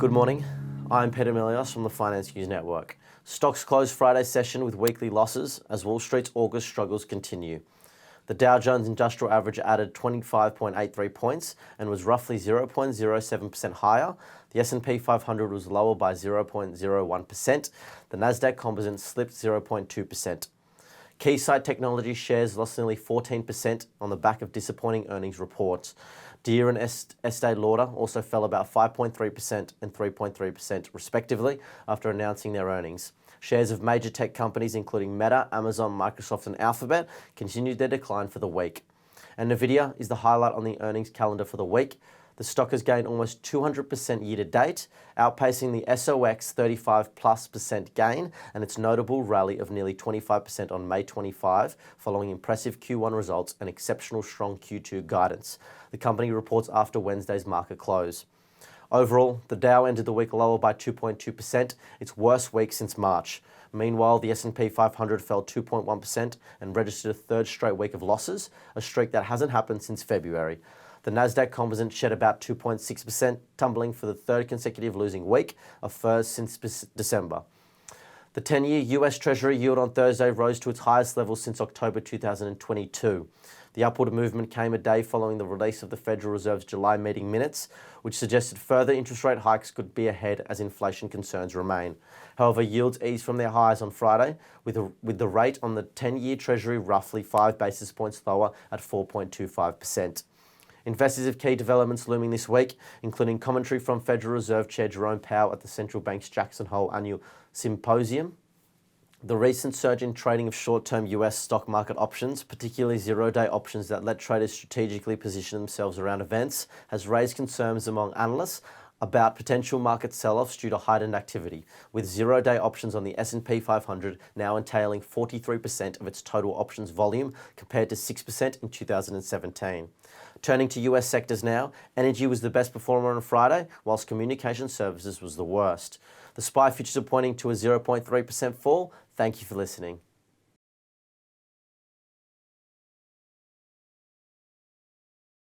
Good morning. I'm Peter Milios from the Finance News Network. Stocks closed Friday's session with weekly losses as Wall Street's August struggles continue. The Dow Jones Industrial Average added 25.83 points and was roughly 0.07% higher. The S&P 500 was lower by 0.01%. The Nasdaq Composite slipped 0.2%. Keysight Technology shares lost nearly 14% on the back of disappointing earnings reports. Deere and Estée Lauder also fell about 5.3% and 3.3% respectively after announcing their earnings. Shares of major tech companies including Meta, Amazon, Microsoft and Alphabet continued their decline for the week. And Nvidia is the highlight on the earnings calendar for the week. The stock has gained almost 200% year to date, outpacing the SOX 35+% gain and its notable rally of nearly 25% on May 25, following impressive Q1 results and exceptional strong Q2 guidance. The company reports after Wednesday's market close. Overall, the Dow ended the week lower by 2.2%, its worst week since March. Meanwhile, the S&P 500 fell 2.1% and registered a third straight week of losses, a streak that hasn't happened since February. The Nasdaq Composite shed about 2.6%, tumbling for the third consecutive losing week, a first since December. The 10-year US Treasury yield on Thursday rose to its highest level since October 2022. The upward movement came a day following the release of the Federal Reserve's July meeting minutes, which suggested further interest rate hikes could be ahead as inflation concerns remain. However, yields eased from their highs on Friday, with the rate on the 10-year Treasury roughly 5 basis points lower at 4.25%. Investors have key developments looming this week, including commentary from Federal Reserve Chair Jerome Powell at the central bank's Jackson Hole annual symposium. The recent surge in trading of short-term US stock market options, particularly zero-day options that let traders strategically position themselves around events, has raised concerns among analysts about potential market sell-offs due to heightened activity, with zero-day options on the S&P 500 now entailing 43% of its total options volume compared to 6% in 2017. Turning to US sectors now, energy was the best performer on Friday, whilst communication services was the worst. The SPY futures are pointing to a 0.3% fall. Thank you for listening.